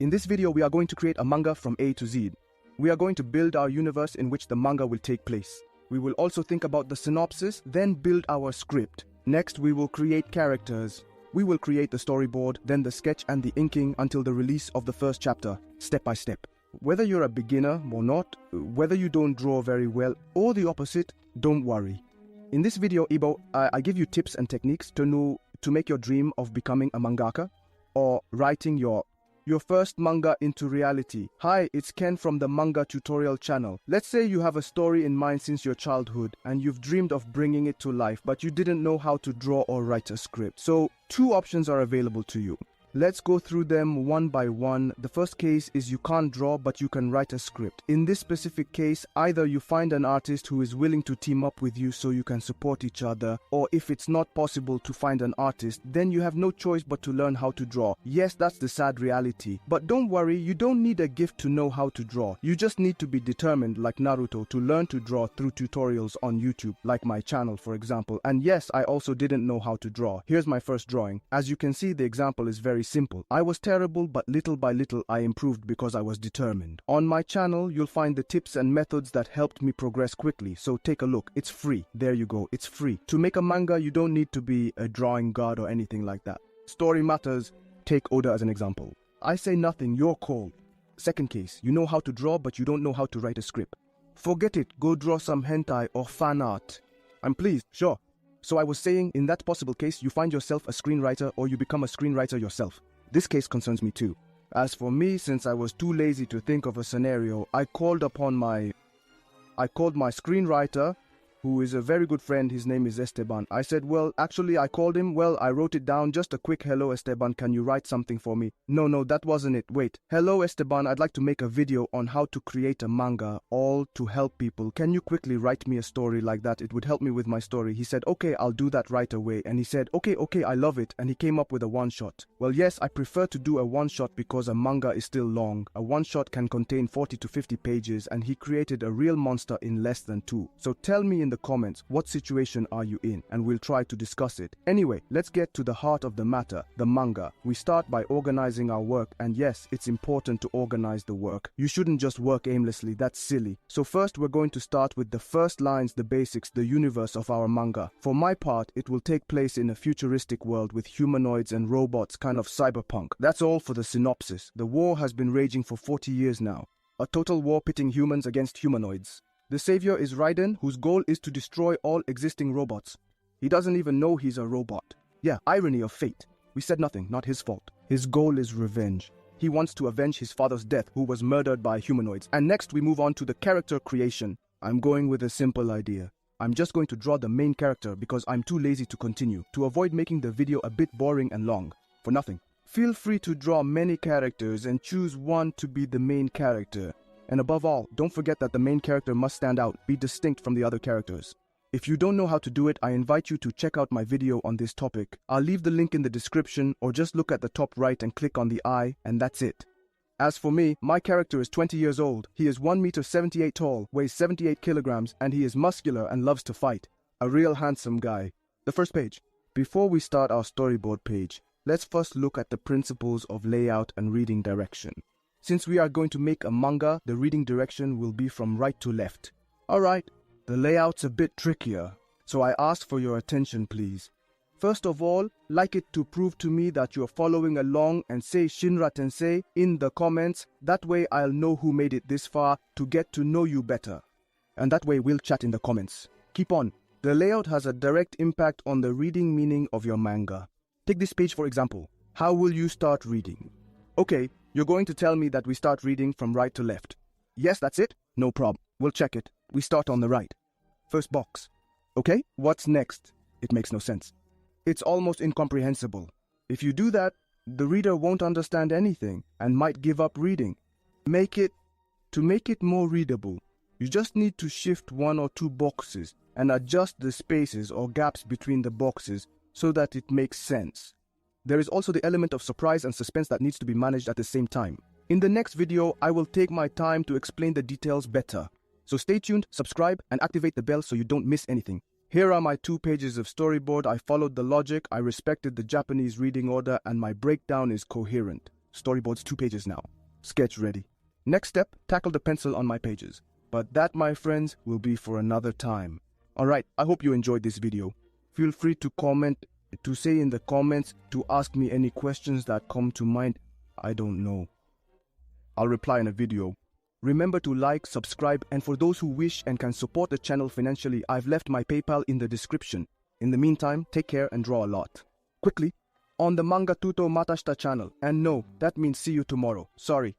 In this video, we are going to create a manga from A to Z. We are going to build our universe in which the manga will take place. We will also think about the synopsis, then build our script. Next, we will create characters. We will create the storyboard, then the sketch and the inking until the release of the first chapter, step by step. Whether you're a beginner or not, whether you don't draw very well or the opposite, don't worry. In this video, Ibo, I give you tips and techniques to make your dream of becoming a mangaka or writing your first manga into reality. Hi, it's Ken from the Manga tutorial channel. Let's say you have a story in mind since your childhood and you've dreamed of bringing it to life, but you didn't know how to draw or write a script. So, two options are available to you. Let's go through them one by one. The first case is you can't draw, but you can write a script. In this specific case, either you find an artist who is willing to team up with you so you can support each other, or if it's not possible to find an artist, then you have no choice but to learn how to draw. Yes, that's the sad reality. But don't worry, you don't need a gift to know how to draw. You just need to be determined, like Naruto, to learn to draw through tutorials on YouTube, like my channel, for example. And yes, I also didn't know how to draw. Here's my first drawing. As you can see, the example is very simple. I was terrible, but little by little I improved because I was determined. On my channel, you'll find the tips and methods that helped me progress quickly, so take a look. It's free. There you go, it's free. To make a manga, you don't need to be a drawing god or anything like that. Story matters. Take Oda as an example. I say nothing, your call. Second case, you know how to draw, but you don't know how to write a script. Forget it, go draw some hentai or fan art. I'm pleased, sure. So I was saying, in that possible case, you find yourself a screenwriter or you become a screenwriter yourself. This case concerns me too. As for me, since I was too lazy to think of a scenario, I called my screenwriter, who is a very good friend. His name is Esteban. I said, well, actually, I called him. Well, I wrote it down. Just a quick hello, Esteban. Can you write something for me? No, that wasn't it. Wait. Hello, Esteban. I'd like to make a video on how to create a manga, all to help people. Can you quickly write me a story like that? It would help me with my story. He said, okay, I'll do that right away. And he said, okay, I love it. And he came up with a one-shot. Well, yes, I prefer to do a one-shot because a manga is still long. A one-shot can contain 40 to 50 pages, and he created a real monster in less than 2. So tell me in the comments, what situation are you in, and we'll try to discuss it. Anyway, let's get to the heart of the matter, the manga. We start by organizing our work, and yes, it's important to organize the work. You shouldn't just work aimlessly, that's silly. So first we're going to start with the first lines, the basics, the universe of our manga. For my part, it will take place in a futuristic world with humanoids and robots, kind of cyberpunk. That's all for the synopsis. The war has been raging for 40 years now. A total war pitting humans against humanoids. The savior is Raiden, whose goal is to destroy all existing robots. He doesn't even know he's a robot. Yeah, irony of fate. We said nothing, not his fault. His goal is revenge. He wants to avenge his father's death, who was murdered by humanoids. And next we move on to the character creation. I'm going with a simple idea. I'm just going to draw the main character because I'm too lazy to continue, to avoid making the video a bit boring and long. For nothing. Feel free to draw many characters and choose one to be the main character. And above all, don't forget that the main character must stand out, be distinct from the other characters. If you don't know how to do it, I invite you to check out my video on this topic. I'll leave the link in the description, or just look at the top right and click on the eye, and that's it. As for me, my character is 20 years old. He is 1 meter tall, weighs 78 kilograms, and he is muscular and loves to fight. A real handsome guy. The first page. Before we start our storyboard page, let's first look at the principles of layout and reading direction. Since we are going to make a manga, the reading direction will be from right to left. Alright, the layout's a bit trickier, so I ask for your attention please. First of all, like it to prove to me that you're following along and say Shinra Tensei in the comments. That way I'll know who made it this far to get to know you better. And that way we'll chat in the comments. Keep on. The layout has a direct impact on the reading meaning of your manga. Take this page for example. How will you start reading? Okay. You're going to tell me that we start reading from right to left. Yes, that's it? No problem. We'll check it. We start on the right. First box. Okay, what's next? It makes no sense. It's almost incomprehensible. If you do that, the reader won't understand anything and might give up reading. To make it more readable, you just need to shift 1 or 2 boxes and adjust the spaces or gaps between the boxes so that it makes sense. There is also the element of surprise and suspense that needs to be managed at the same time. In the next video, I will take my time to explain the details better. So stay tuned, subscribe, and activate the bell so you don't miss anything. Here are my 2 pages of storyboard. I followed the logic, I respected the Japanese reading order, and my breakdown is coherent. Storyboard's 2 pages now. Sketch ready. Next step, tackle the pencil on my pages. But that, my friends, will be for another time. Alright, I hope you enjoyed this video. Feel free to comment, to say in the comments, to ask me any questions that come to mind. I don't know. I'll reply in a video. Remember to like, subscribe, and for those who wish and can support the channel financially, I've left my PayPal in the description. In the meantime, take care and draw a lot. Quickly, on the Mangatuto Matashita channel. And no, that means see you tomorrow. Sorry.